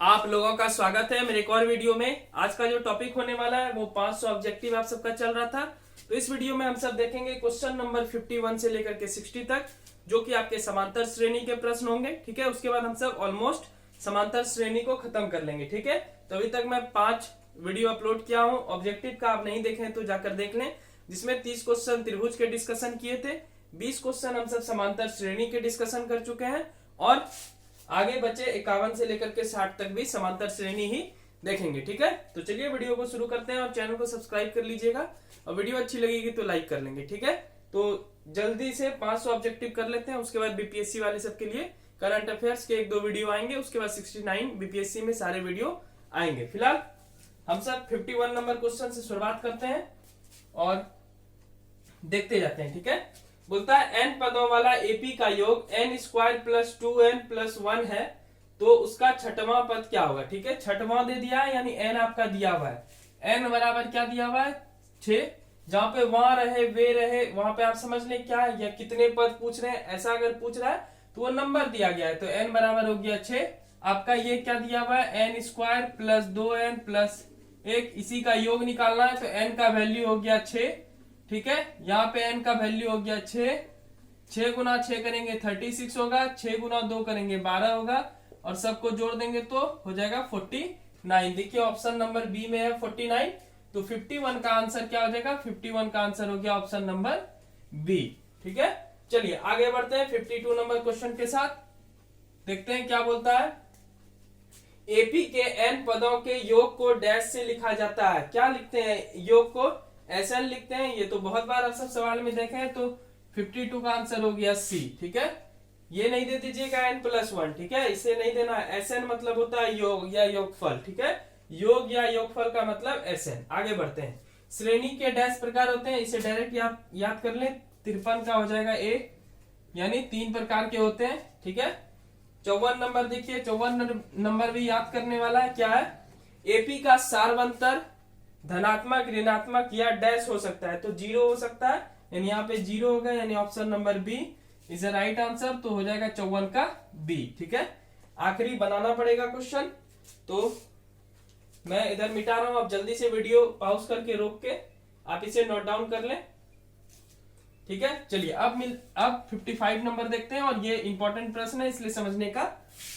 आप लोगों का स्वागत है मेरे एक और वीडियो में। आज का जो टॉपिक होने वाला है वो 500 ऑब्जेक्टिव आप सबका चल रहा था। तो इस वीडियो में हम सब देखेंगे क्वेश्चन नंबर 51 से लेकर के 60 तक, जो कि आपके समांतर श्रेणी के प्रश्न होंगे। ठीक है, उसके बाद हम सब ऑलमोस्ट समांतर श्रेणी को खत्म कर लेंगे। ठीक है, तो अभी तक मैं 5 वीडियो अपलोड किया हूँ। ऑब्जेक्टिव का आप नहीं देखे तो जाकर देख लें, जिसमें 30 क्वेश्चन त्रिभुज के डिस्कशन किए थे, 20 क्वेश्चन हम सब समांतर श्रेणी के डिस्कशन कर चुके हैं, और आगे बचे 51 से लेकर के 60 तक भी समांतर श्रेणी ही देखेंगे। ठीक है, तो चलिए वीडियो को शुरू करते हैं और चैनल को सब्सक्राइब कर लीजिएगा, और वीडियो अच्छी लगेगी तो लाइक कर लेंगे। ठीक है, तो जल्दी से 500 ऑब्जेक्टिव कर लेते हैं। उसके बाद बीपीएससी वाले सबके लिए करंट अफेयर्स के 1-2 वीडियो आएंगे। उसके बाद 69 बीपीएससी में सारे वीडियो आएंगे। फिलहाल हम सब 51 नंबर क्वेश्चन से शुरुआत करते हैं और देखते जाते हैं। ठीक है, बोलता है n पदों वाला एपी का योग n² प्लस 2n प्लस 1 है, तो उसका छठवां पद क्या होगा। ठीक है, छठवां दे दिया है, यानी n आपका दिया हुआ है। n बराबर क्या दिया हुआ है, 6। जहां पे वहां रहे वे रहे, वहां पे आप समझ लें क्या है, या कितने पद पूछ रहे हैं, ऐसा अगर पूछ रहा है तो वो नंबर दिया गया है। तो n बराबर हो गया 6। आपका ये क्या दिया हुआ है, n² प्लस 2n प्लस 1, इसी का योग निकालना है। तो n का वैल्यू हो गया 6। ठीक है, यहाँ पे n का वैल्यू हो गया 6। 6 गुना 6 करेंगे 36 होगा, 6 गुना 2 करेंगे 12 होगा, और सबको जोड़ देंगे तो हो जाएगा 49। देखिए ऑप्शन नंबर बी में है 49, तो 51 का आंसर क्या हो जाएगा, 51 का आंसर हो गया ऑप्शन नंबर बी। ठीक है, चलिए आगे बढ़ते हैं 52 नंबर क्वेश्चन के साथ। देखते हैं क्या बोलता है। एपी के n पदों के योग को डैश से लिखा जाता है। क्या लिखते हैं, योग को SN लिखते हैं। ये तो बहुत बार आप सब सवाल में देखे हैं। तो 52 का आंसर हो गया सी। ठीक है, ये नहीं दे दीजिएगा n+1। ठीक है, इसे नहीं देना। SN मतलब होता है योग या योगफल। ठीक है, योग या योगफल का मतलब SN। आगे बढ़ते हैं। श्रेणी के डैश प्रकार होते हैं, इसे डायरेक्ट याद कर लें। 53 का हो जाएगा A, यानी 3 प्रकार के होते हैं। ठीक है, 54 नंबर देखिए, 54 नंबर भी याद करने वाला है। क्या है, एपी का सार्वंतर धनात्मक, ऋणात्मक या डैश हो सकता है। तो 0 हो सकता है, यानी यहाँ पे 0 होगा, यानी option number B is the right answer. तो हो जाएगा 54 का बी। ठीक है, आखिरी बनाना पड़ेगा क्वेश्चन, तो मैं इधर मिटा रहा हूं। आप जल्दी से वीडियो पॉज करके रोक के आप इसे नोट डाउन कर लें। ठीक है, चलिए अब 55 नंबर देखते हैं, और ये इंपॉर्टेंट प्रश्न है, इसलिए समझने का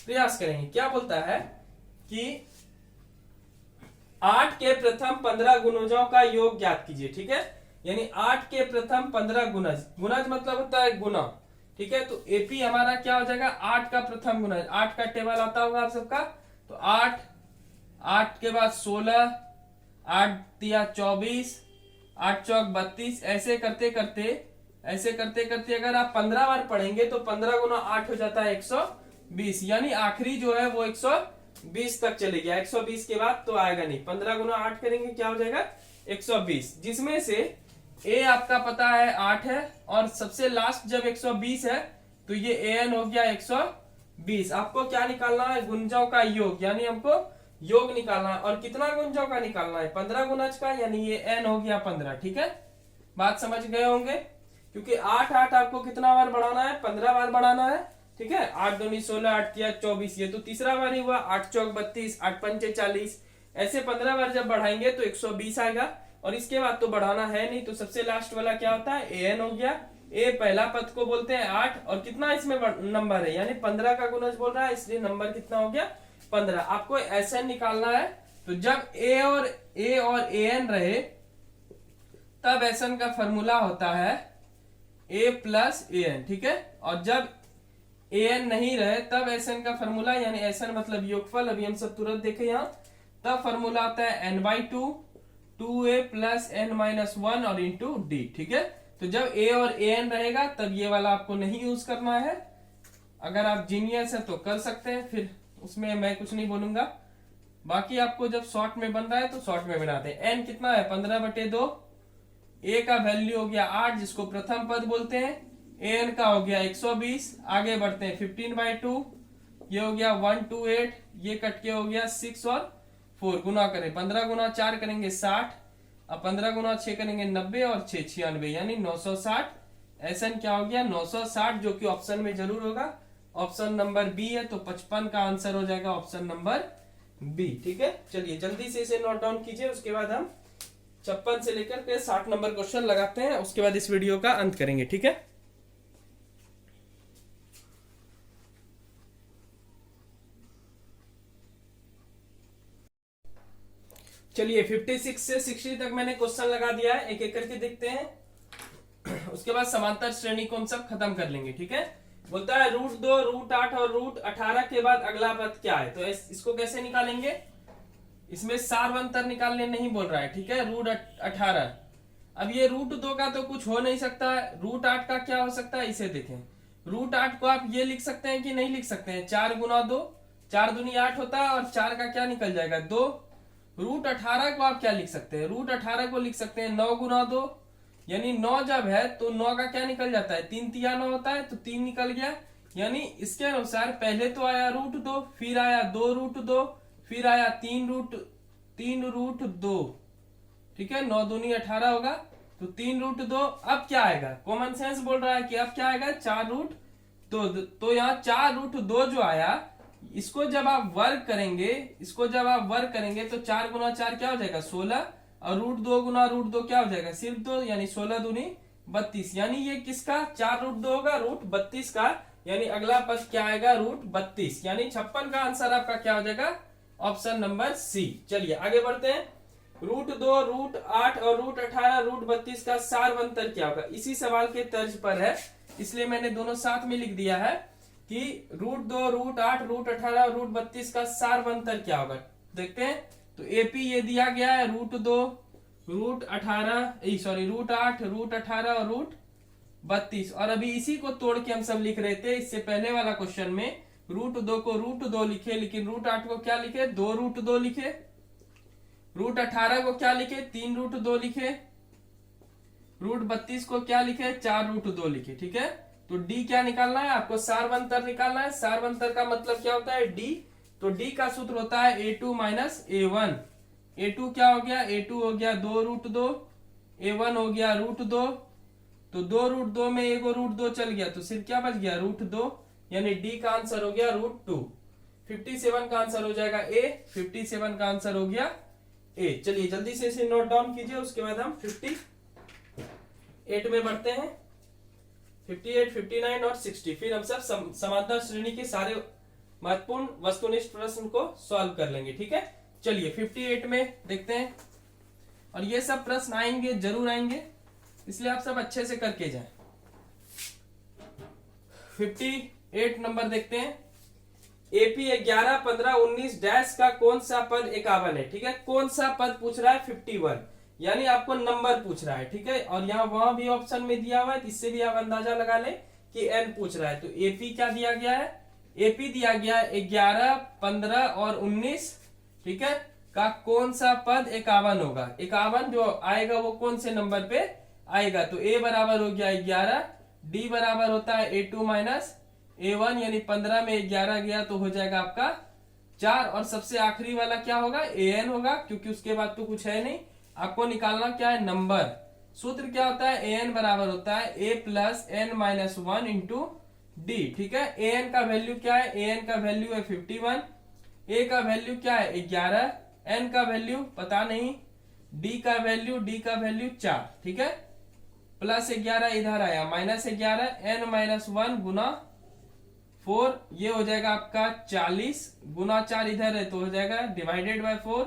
प्रयास करेंगे। क्या बोलता है कि 8 के प्रथम 15 गुणजों का योग ज्ञात कीजिए। ठीक है, यानी 8 के प्रथम 15 गुणज, गुणज मतलब होता है गुना। ठीक है, तो एपी हमारा क्या हो जाएगा, 8 का प्रथम गुणज। 8 का टेबल आता होगा आप सबका, तो 8 के बाद 16, 8 तिया 24, 8 चौक 32, ऐसे करते करते अगर आप 15 बार पढ़ेंगे तो 15 गुना 8 हो जाता है 120, यानी आखिरी जो है वो 120 तक चले गया। 120 के बाद तो आएगा नहीं। 15 गुना 8 करेंगे क्या हो जाएगा, 120, जिसमें से ए आपका पता है 8 है, और सबसे लास्ट जब 120 है तो ये an हो गया 120। आपको क्या निकालना है, गुंजों का योग, यानी हमको योग निकालना है। और कितना गुंजों का निकालना है, 15 गुणज का, यानी ये n हो गया 15। ठीक है, बात समझ गए होंगे, क्योंकि 8 आपको कितना बार बढ़ाना है, 15 बार बढ़ाना है। ठीक है, 8 दूनी 16, 8 तिया 24, ये तो तीसरा बार ही हुआ। 8 चौक 32, 8 पंचे 40, ऐसे 15 बार जब बढ़ाएंगे तो 120 आएगा, और इसके बाद तो बढ़ाना है नहीं। तो सबसे लास्ट वाला क्या होता है, an हो गया। ए पहला पद को बोलते हैं 8, और कितना इसमें नंबर है, यानी 15 का गुणज बोल रहा है, इसलिए नंबर कितना हो गया 15। आपको SN निकालना है, तो जब a और an रहे तब SN का फॉर्मूला होता है a प्लस an। ठीक है, और जब an नहीं रहे तब SN का फॉर्मूला, यानी SN मतलब योगफल, अभी हम सब तुरंत देखे यहाँ, तब फॉर्मूला आता है n/2, 2a प्लस n-1 और इंटू d। ठीक है, तो जब a और an रहेगा तब ये वाला आपको नहीं यूज करना है। अगर आप जीनियस है तो कर सकते हैं, फिर उसमें मैं कुछ नहीं बोलूंगा। बाकी आपको जब शॉर्ट में बन रहा है तो शॉर्ट में बनाते हैं। n कितना है, 15/2, a का वैल्यू हो गया 8, जिसको प्रथम पद बोलते हैं, an का हो गया 120। आगे बढ़ते हैं 15/2, ये हो गया 128, ये कट के हो गया 6 और 4, गुना करें 15 गुना 4 करेंगे 60, अब 15 गुना 6 करेंगे 90, और 6 96, यानी 960। SN क्या हो गया 960, जो कि ऑप्शन में जरूर होगा। ऑप्शन नंबर बी है, तो 55 का आंसर हो जाएगा ऑप्शन नंबर बी। ठीक है, चलिए जल्दी से इसे नोट डाउन कीजिए, उसके बाद हम 56 से लेकर के 60 नंबर क्वेश्चन लगाते हैं, उसके बाद इस वीडियो का अंत करेंगे। ठीक है, चलिए 56 से 60 तक मैंने क्वेश्चन लगा दिया है, एक एक करके देखते हैं। उसके बाद समांतर श्रेणी को हम सब खत्म कर लेंगे। ठीक है, बोलता है √2, √8 और √18 के बाद अगला पद क्या है, तो इसको कैसे निकालेंगे, इसमें सारवंतर निकालने नहीं बोल रहा है। ठीक है, √18, अब ये √2 का तो कुछ हो नहीं सकता है, √8 का क्या हो सकता है, इसे देखें। √8 को आप ये लिख सकते हैं कि नहीं लिख सकते हैं, 4 गुना 2, 4 दूनी 8 होता है, और 4 का क्या निकल जाएगा 2। √18 को आप क्या लिख सकते हैं, √18 को लिख सकते हैं 9 गुना 2, यानी 9 जब है तो 9 का क्या निकल जाता है, 3 तिया 9 होता है, तो 3 निकल गया। यानी इसके अनुसार पहले तो आया √2, फिर आया 2√2, फिर आया 3√2। ठीक है, 9 दूनी 18 होगा, तो 3√2। अब क्या आएगा, कॉमन सेंस बोल रहा है कि अब क्या आएगा 4√2। तो यहाँ 4√2 जो आया, इसको जब आप वर्ग करेंगे, तो 4 गुना 4 क्या हो जाएगा 16, और √2 गुना √2 क्या हो जाएगा सिर्फ 2, यानी 16 दूनी 32। यानी ये किसका 4√2 होगा, √32 का, यानी अगला पद क्या आएगा √32, यानी 56 का आंसर आपका क्या हो जाएगा, ऑप्शन नंबर सी। चलिए आगे बढ़ते हैं। √2, √8 और √18, √32 का सारवंतर क्या होगा, इसी सवाल के तर्ज पर है, इसलिए मैंने दोनों साथ में लिख दिया है कि √2, √8, √18 और √32 का सारवंतर क्या होगा। देखते हैं, तो एपी ये दिया गया है √2, √8, √18 और √32, और अभी इसी को तोड़ के हम सब लिख रहे थे इससे पहले वाला क्वेश्चन में। √2 को √2 लिखे, लेकिन √8 को क्या लिखे 2√2 लिखे, √18 को क्या लिखे 3√2 लिखे, √32 को क्या लिखे 4√2 लिखे। ठीक है, तो डी क्या निकालना है आपको, सारवंतर निकालना है। सारवंतर का मतलब क्या होता है डी, तो डी का सूत्र होता है a2 माइनस a1। a2 क्या हो गया, a2 हो गया 2√2, a1 हो गया √2, तो 2√2 में एगो √2 चल गया, तो सिर्फ क्या बच गया √2, यानी डी का आंसर हो गया √2। 57 का आंसर हो जाएगा ए, 57 का आंसर हो गया ए। चलिए जल्दी से इसे नोट डाउन कीजिए, उसके बाद हम 58 में बढ़ते हैं। 58, 59 और 60, फिर हम सब समांतर श्रेणी के सारे महत्वपूर्ण वस्तुनिष्ठ प्रश्न को सॉल्व कर लेंगे। ठीक है, चलिए 58 में देखते हैं, और ये सब प्रश्न आएंगे, जरूर आएंगे, इसलिए आप सब अच्छे से करके जाएं। 58 नंबर देखते हैं। एपी 11, 15, 19 डैश का कौन सा पद 51 है। ठीक है, कौन सा पद पूछ रहा है 51, यानी आपको नंबर पूछ रहा है। ठीक है, और यहाँ वहां भी ऑप्शन में दिया हुआ है, इससे भी आप अंदाजा लगा ले कि एन पूछ रहा है। तो एपी क्या दिया गया है, एपी दिया गया है 11, 15 और 19। ठीक है, का कौन सा पद 51 होगा, 51 जो आएगा वो कौन से नंबर पे आएगा, तो ए बराबर हो गया 11, डी बराबर होता है a2 माइनस a1, यानी 15 में 11 गया तो हो जाएगा आपका 4, और सबसे आखिरी वाला क्या होगा an होगा, क्योंकि उसके बाद तो कुछ है नहीं। आपको निकालना क्या है नंबर, सूत्र क्या होता है an बराबर होता है a plus n minus 1 into D. ठीक है, an का वैल्यू क्या है, an का वैल्यू है 51, a का वैल्यू क्या है 11, n का वैल्यू पता नहीं, d का वैल्यू 4। ठीक है, प्लस 11 इधर आया, माइनस 11, n माइनस 1 गुना 4, ये हो जाएगा आपका 40, गुना 4 इधर है तो हो जाएगा डिवाइडेड बाय 4,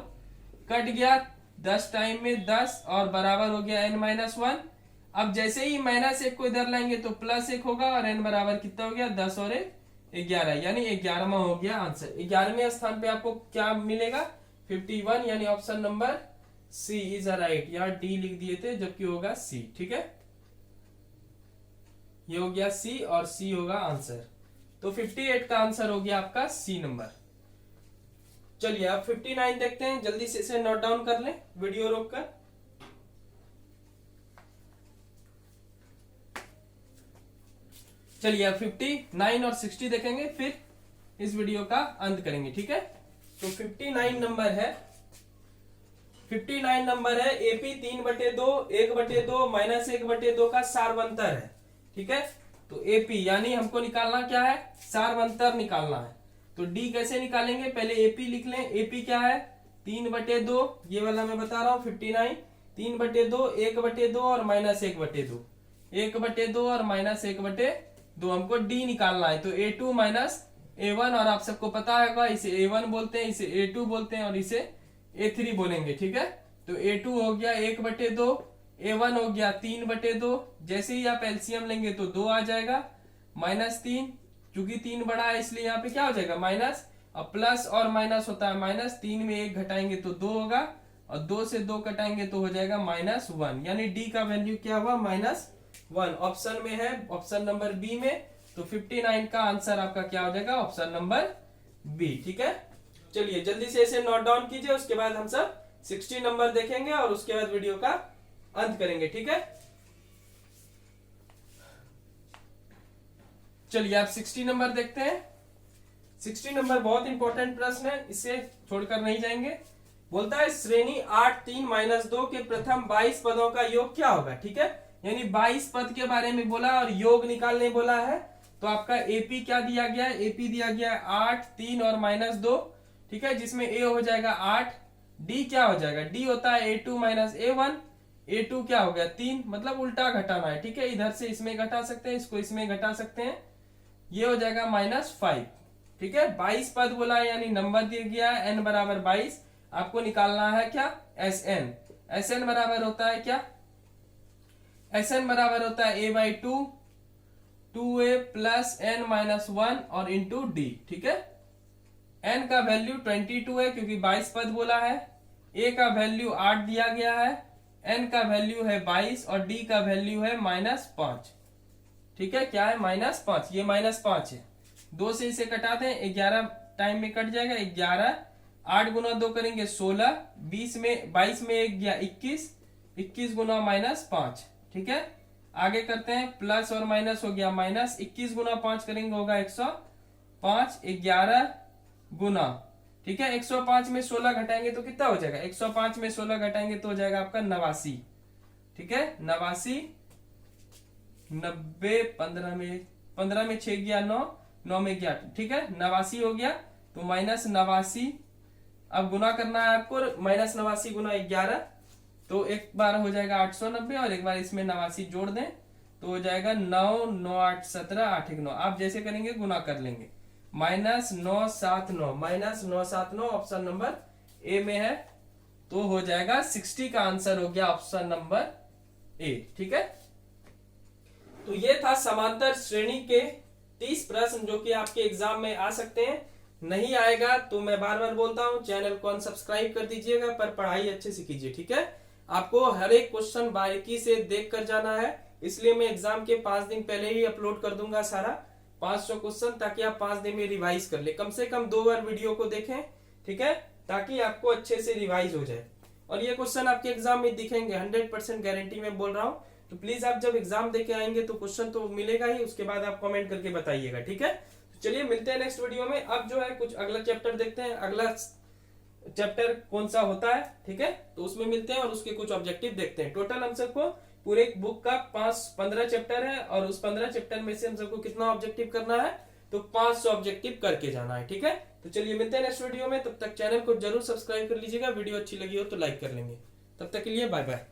कट गया 10 टाइम में 10, और बराबर हो गया n माइनस 1। अब जैसे ही माइनस 1 को इधर लाएंगे तो प्लस 1 होगा, और n बराबर कितना हो गया 10 और 1 11, यानी 11वां हो गया आंसर। 11वें स्थान पे आपको क्या मिलेगा 51, यानी option number C is right. यहाँ डी लिख दिए थे जबकि होगा सी। ठीक है, ये हो गया सी और सी होगा आंसर, तो 58 का आंसर हो गया आपका सी नंबर। चलिए अब 59 देखते हैं, जल्दी से इसे नोट डाउन कर लें वीडियो रोककर। चलिए अब 59 और 60 देखेंगे, फिर इस वीडियो का अंत करेंगे। ठीक है, तो 59 नंबर है, 59 नंबर है एपी 3/2, 1/2 माइनस 1/2 का सारवंतर है। ठीक है, तो एपी यानी हमको निकालना क्या है सारवंतर निकालना है। तो डी कैसे निकालेंगे, पहले एपी लिख लें। एपी क्या है 3/2, ये वाला मैं बता रहा हूँ 59, 3/2, 1/2 और -1/2, 1/2 और -1/2 हमको डी निकालना है। तो A2 माइनस A1, और आप सबको पता होगा इसे A1 बोलते हैं, इसे A2 बोलते हैं और इसे A3 बोलेंगे, ठीक है। तो A2 हो गया 1/2, A1 हो गया 3/2, जैसे ही आप एलसीएम लेंगे तो 2 आ जाएगा, -3, क्योंकि 3 बड़ा है इसलिए यहाँ पे क्या हो जाएगा माइनस, और प्लस और माइनस होता है माइनस, 3 में 1 घटाएंगे तो 2 होगा, और 2 से 2 कटाएंगे तो हो जाएगा -1, यानी डी का वैल्यू क्या हुआ -1, ऑप्शन में है, ऑप्शन नंबर बी में। तो 59 का आंसर आपका क्या हो जाएगा, ऑप्शन नंबर बी, ठीक है। चलिए जल्दी से इसे नोट डाउन कीजिए, उसके बाद हम सब 60 नंबर देखेंगे और उसके बाद वीडियो का अंत करेंगे, ठीक है। चलिए आप 60 नंबर देखते हैं। 60 नंबर बहुत इंपॉर्टेंट प्रश्न है, इसे छोड़कर नहीं जाएंगे। बोलता है श्रेणी 8 3 - 2 के प्रथम 22 पदों का योग क्या होगा, ठीक है। यानी 22 पद के बारे में बोला और योग निकालने बोला है। तो आपका एपी क्या दिया गया है, एपी दिया गया है 8 3 और -2, ठीक है, जिसमें ए हो जाएगा 8, डी क्या हो जाएगा, डी होता है A2 माइनस A1, A2 क्या हो गया 3, मतलब उल्टा घटाना है, ठीक है। इधर से इसमें घटा सकते हैं, इसको इसमें घटा सकते हैं, ये हो जाएगा -5, ठीक है। 22 पद बोला है, यानी नंबर दिया गया है n बराबर 22, आपको निकालना है क्या Sn, Sn बराबर होता है क्या, Sn बराबर होता है a/2, 2a प्लस n - 1 और इंटू डी, ठीक है। n का वैल्यू 22 है क्योंकि 22 पद बोला है, a का वैल्यू 8 दिया गया है, n का वैल्यू है 22 और d का वैल्यू है -5, ठीक है। क्या है -5, ये -5 है, 2 से इसे कटा दें 11 टाइम में कट जाएगा, 11, 8 गुना 2 करेंगे 16, 22 में 1 गया 21, 21 गुना -5, ठीक है। आगे करते हैं, प्लस और माइनस हो गया माइनस, 21 गुना 5 करेंगे होगा 105, 11 गुना, ठीक है। 105 में 16 घटाएंगे तो कितना हो जाएगा, 105 में 16 घटाएंगे तो हो जाएगा आपका 89, ठीक है। 89, 90, 15 में 6 गया 9, 9 में गया, ठीक है, 89 हो गया। तो -89, अब गुना करना है आपको, -89 गुना 11, तो एक बार हो जाएगा 890 और एक बार इसमें 89 जोड़ दें तो हो जाएगा 9, 9 8 17, 8 1 9, आप जैसे करेंगे गुना कर लेंगे, -979, -979 ऑप्शन नंबर ए में है। तो हो जाएगा 60 का आंसर हो गया ऑप्शन नंबर ए, ठीक है। तो ये था समांतर श्रेणी के 30 प्रश्न जो कि आपके एग्जाम में आ सकते हैं। नहीं आएगा तो मैं बार बार बोलता हूं, चैनल को अनसब्सक्राइब कर दीजिएगा, पर पढ़ाई अच्छे से कीजिए, ठीक है। आपको हर एक क्वेश्चन बारीकी से देख कर जाना है, इसलिए मैं एग्जाम के 5 दिन पहले ही अपलोड कर दूंगा सारा 500 क्वेश्चन, ताकि आप 5 दिन में रिवाइज कर ले, कम से कम 2 बार वीडियो को देखें, ठीक है, ताकि आपको अच्छे से रिवाइज हो जाए। और ये क्वेश्चन आपके एग्जाम में दिखेंगे, 100% गारंटी में बोल रहा हूँ। तो प्लीज आप जब एग्जाम देके आएंगे तो क्वेश्चन तो मिलेगा ही, उसके बाद आप कमेंट करके बताइएगा, ठीक है। तो चलिए मिलते हैं नेक्स्ट वीडियो में। अब जो है कुछ अगला चैप्टर देखते हैं, अगला चैप्टर कौन सा होता है, ठीक है, तो उसमें मिलते हैं और उसके कुछ ऑब्जेक्टिव देखते हैं। टोटल हम सबको पूरे बुक का 15 चैप्टर है और उस 15 चैप्टर में से हम सबको कितना ऑब्जेक्टिव करना है, तो 500 ऑब्जेक्टिव करके जाना है, ठीक है। तो चलिए मिलते हैं नेक्स्ट वीडियो में, तब तक चैनल को जरूर सब्सक्राइब कर लीजिएगा, वीडियो अच्छी लगी हो तो लाइक कर लेंगे। तब तक के लिए बाय बाय।